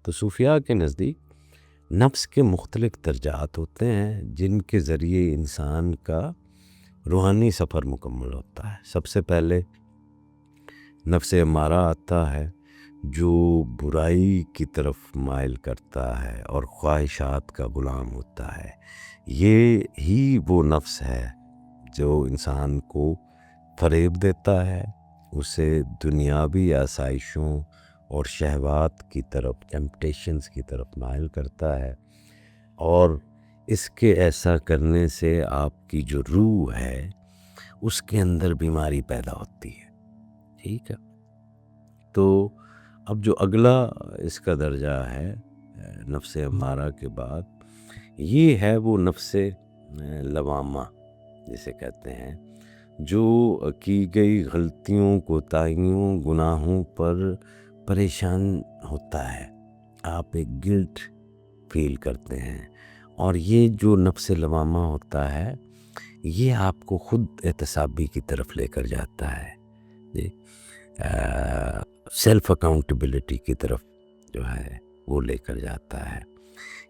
تو صوفیاء کے نزدیک نفس کے مختلف درجات ہوتے ہیں جن کے ذریعے انسان کا روحانی سفر مکمل ہوتا ہے۔ سب سے پہلے نفس امارہ آتا ہے جو برائی کی طرف مائل کرتا ہے اور خواہشات کا غلام ہوتا ہے۔ یہ ہی وہ نفس ہے جو انسان کو فریب دیتا ہے، اسے دنیاوی آسائشوں اور شہوات کی طرف، ٹیمپٹیشنز کی طرف مائل کرتا ہے، اور اس کے ایسا کرنے سے آپ کی جو روح ہے اس کے اندر بیماری پیدا ہوتی ہے۔ ٹھیک ہے، تو اب جو اگلا اس کا درجہ ہے نفس امارہ کے بعد، یہ ہے وہ نفس لوامہ جسے کہتے ہیں، جو کی گئی غلطیوں، کوتاہیوں، گناہوں پر پریشان ہوتا ہے۔ آپ ایک گلٹ فیل کرتے ہیں، اور یہ جو نفس لوامہ ہوتا ہے یہ آپ کو خود احتسابی کی طرف لے کر جاتا ہے، جی، سیلف اکاؤنٹیبلٹی کی طرف جو ہے وہ لے کر جاتا ہے۔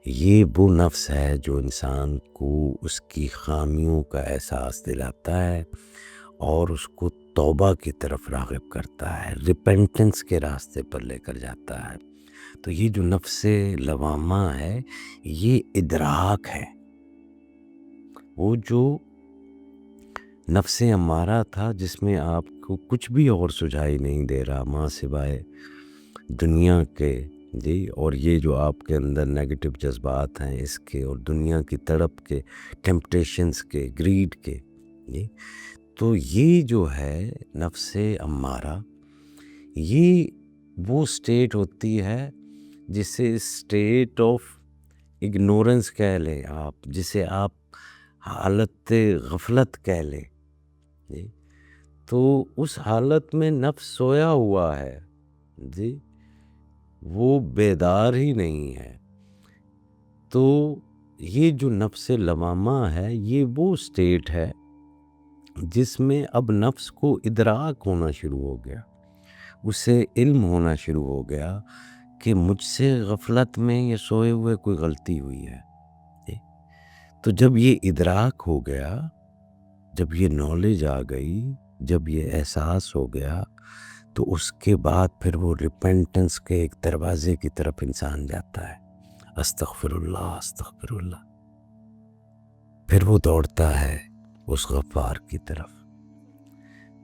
یہ وہ نفس ہے جو انسان کو اس کی خامیوں کا احساس دلاتا ہے اور اس کو توبہ کی طرف راغب کرتا ہے، ریپینٹنس کے راستے پر لے کر جاتا ہے۔ تو یہ جو نفس لوامہ ہے یہ ادراک ہے۔ وہ جو نفس امارہ تھا جس میں آپ کو کچھ بھی اور سجھائی نہیں دے رہا ماں سوائے دنیا کے، جی، اور یہ جو آپ کے اندر نیگیٹو جذبات ہیں اس کے، اور دنیا کی تڑپ کے، ٹیمپٹیشنز کے، گریڈ کے، جی، تو یہ جو ہے نفس امارہ، یہ وہ سٹیٹ ہوتی ہے جسے سٹیٹ آف اگنورنس کہہ لیں آپ، جسے آپ حالت غفلت کہہ لیں، جی، تو اس حالت میں نفس سویا ہوا ہے، جی، وہ بیدار ہی نہیں ہے۔ تو یہ جو نفس لوامہ ہے یہ وہ سٹیٹ ہے جس میں اب نفس کو ادراک ہونا شروع ہو گیا، اسے علم ہونا شروع ہو گیا کہ مجھ سے غفلت میں یا سوئے ہوئے کوئی غلطی ہوئی ہے، جی۔ تو جب یہ ادراک ہو گیا، جب یہ نالج آ گئی، جب یہ احساس ہو گیا، تو اس کے بعد پھر وہ ریپینٹنس کے ایک دروازے کی طرف انسان جاتا ہے، استغفر اللہ استغفر اللہ، پھر وہ دوڑتا ہے اس غفار کی طرف۔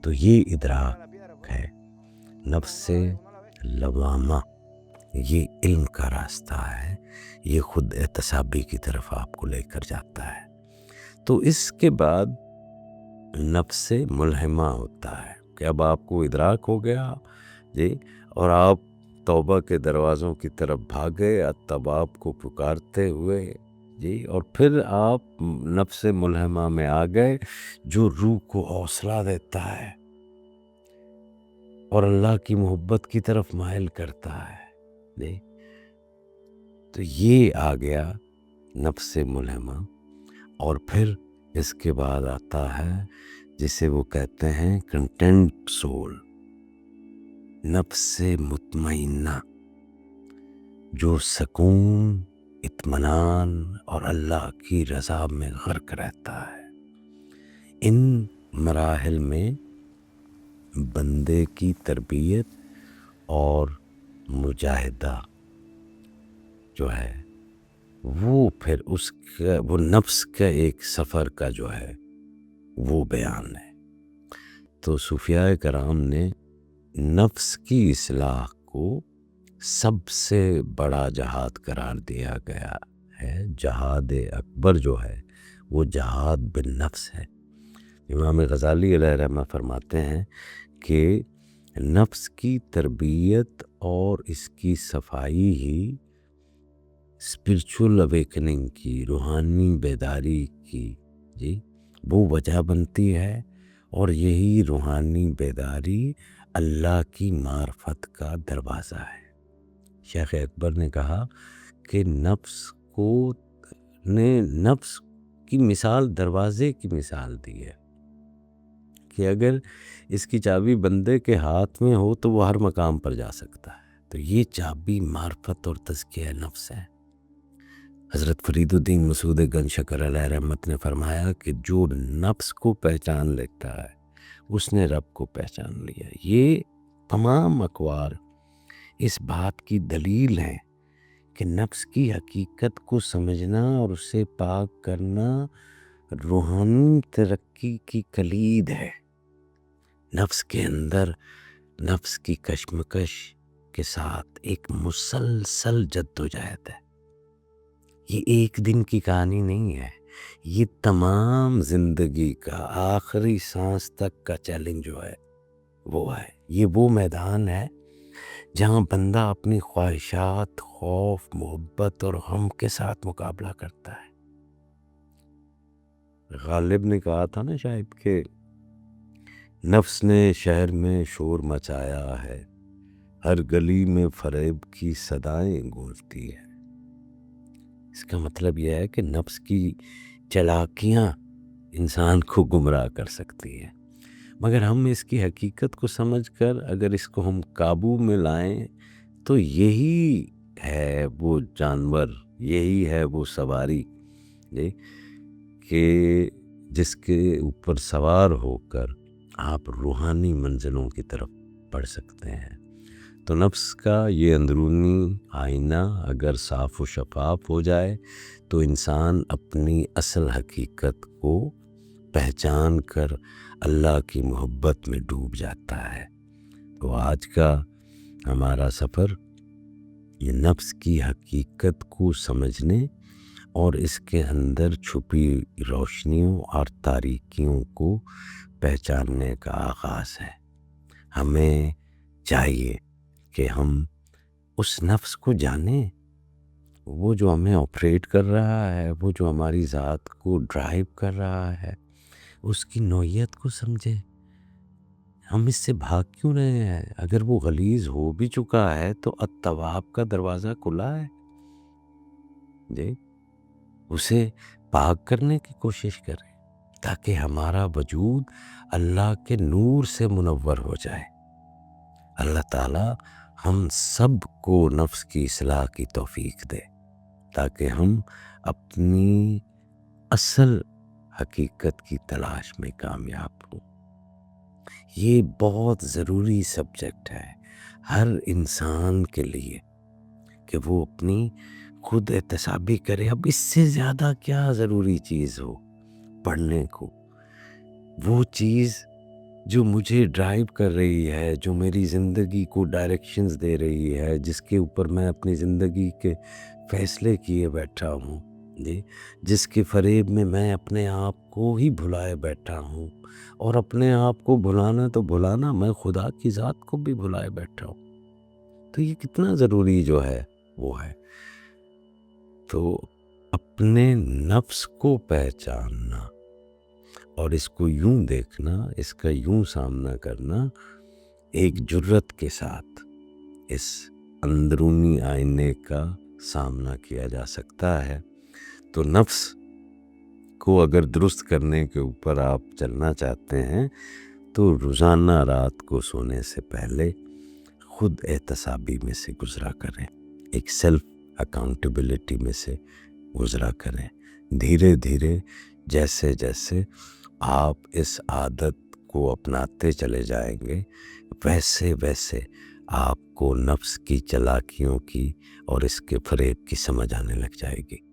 تو یہ ادراک ہے نفس لوامہ، یہ علم کا راستہ ہے، یہ خود احتسابی کی طرف آپ کو لے کر جاتا ہے۔ تو اس کے بعد نفس ملہمہ ہوتا ہے کہ اب آپ کو ادراک ہو گیا، جی، اور آپ توبہ کے دروازوں کی طرف بھاگے، تب آپ کو پکارتے ہوئے، جی، اور پھر آپ نفس ملہمہ میں آ گئے جو روح کو حوصلہ دیتا ہے اور اللہ کی محبت کی طرف مائل کرتا ہے، جی۔ تو یہ آ گیا نفس ملہمہ، اور پھر اس کے بعد آتا ہے جسے وہ کہتے ہیں کنٹینٹ سول، نفس مطمئنہ، جو سکون، اطمینان اور اللہ کی رضا میں غرق رہتا ہے۔ ان مراحل میں بندے کی تربیت اور مجاہدہ جو ہے وہ پھر اس کا، وہ نفس کا ایک سفر کا جو ہے وہ بیان ہے۔ تو صوفیاء کرام نے نفس کی اصلاح کو سب سے بڑا جہاد قرار دیا گیا ہے۔ جہاد اکبر جو ہے وہ جہاد بالنفس ہے۔ امام غزالی علیہ رحمہ فرماتے ہیں کہ نفس کی تربیت اور اس کی صفائی ہی اسپرچول اویکننگ کی، روحانی بیداری کی، جی، وہ وجہ بنتی ہے، اور یہی روحانی بیداری اللہ کی معرفت کا دروازہ ہے۔ شیخ اکبر نے کہا کہ نفس کی مثال دروازے کی مثال دی ہے کہ اگر اس کی چابی بندے کے ہاتھ میں ہو تو وہ ہر مقام پر جا سکتا ہے، تو یہ چابی معرفت اور تزکیہ نفس ہے۔ حضرت فرید الدین مسعود گنج شکر علیہ رحمت نے فرمایا کہ جو نفس کو پہچان لیتا ہے اس نے رب کو پہچان لیا۔ یہ تمام اقوال اس بات کی دلیل ہیں کہ نفس کی حقیقت کو سمجھنا اور اسے پاک کرنا روحانی ترقی کی کلید ہے۔ نفس کے اندر نفس کی کشمکش کے ساتھ ایک مسلسل جدوجہد ہے۔ یہ ایک دن کی کہانی نہیں ہے، یہ تمام زندگی کا آخری سانس تک کا چیلنج جو ہے وہ ہے۔ یہ وہ میدان ہے جہاں بندہ اپنی خواہشات، خوف، محبت اور غم کے ساتھ مقابلہ کرتا ہے۔ غالب نے کہا تھا نا شاید کہ نفس نے شہر میں شور مچایا ہے، ہر گلی میں فریب کی صدائیں گونجتی ہے۔ اس کا مطلب یہ ہے کہ نفس کی چلاکیاں انسان کو گمراہ کر سکتی ہیں، مگر ہم اس کی حقیقت کو سمجھ کر اگر اس کو ہم قابو میں لائیں تو یہی ہے وہ جانور، یہی ہے وہ سواری کہ جس کے اوپر سوار ہو کر آپ روحانی منزلوں کی طرف بڑھ سکتے ہیں۔ تو نفس کا یہ اندرونی آئینہ اگر صاف و شفاف ہو جائے تو انسان اپنی اصل حقیقت کو پہچان کر اللہ کی محبت میں ڈوب جاتا ہے۔ تو آج کا ہمارا سفر یہ نفس کی حقیقت کو سمجھنے اور اس کے اندر چھپی روشنیوں اور تاریکیوں کو پہچاننے کا آغاز ہے۔ ہمیں چاہیے کہ ہم اس نفس کو جانیں، وہ جو ہمیں آپریٹ کر رہا ہے، وہ جو ہماری ذات کو ڈرائیو کر رہا ہے، اس کی نوعیت کو سمجھیں۔ ہم اس سے بھاگ کیوں رہے ہیں؟ اگر وہ غلیظ ہو بھی چکا ہے تو التواب کا دروازہ کھلا ہے جی، اسے پاک کرنے کی کوشش کریں تاکہ ہمارا وجود اللہ کے نور سے منور ہو جائے۔ اللہ تعالیٰ ہم سب کو نفس کی اصلاح کی توفیق دے تاکہ ہم اپنی اصل حقیقت کی تلاش میں کامیاب ہوں۔ یہ بہت ضروری سبجیکٹ ہے ہر انسان کے لیے کہ وہ اپنی خود احتسابی کرے۔ اب اس سے زیادہ کیا ضروری چیز ہو پڑھنے کو؟ وہ چیز جو مجھے ڈرائیو کر رہی ہے، جو میری زندگی کو ڈائریکشنز دے رہی ہے، جس کے اوپر میں اپنی زندگی کے فیصلے کیے بیٹھا ہوں جی، جس کے فریب میں میں اپنے آپ کو ہی بھلائے بیٹھا ہوں، اور اپنے آپ کو بھلانا تو بھلانا، میں خدا کی ذات کو بھی بھلائے بیٹھا ہوں۔ تو یہ کتنا ضروری جو ہے وہ ہے۔ تو اپنے نفس کو پہچاننا اور اس کو یوں دیکھنا، اس کا یوں سامنا کرنا، ایک جرت کے ساتھ اس اندرونی آئینے کا سامنا کیا جا سکتا ہے۔ تو نفس کو اگر درست کرنے کے اوپر آپ چلنا چاہتے ہیں تو روزانہ رات کو سونے سے پہلے خود احتسابی میں سے گزرا کریں، ایک سیلف اکاؤنٹیبلٹی میں سے گزرا کریں۔ دھیرے دھیرے جیسے جیسے آپ اس عادت کو اپناتے چلے جائیں گے، ویسے ویسے آپ کو نفس کی چالاکیوں کی اور اس کے فریب کی سمجھ آنے لگ جائے گی۔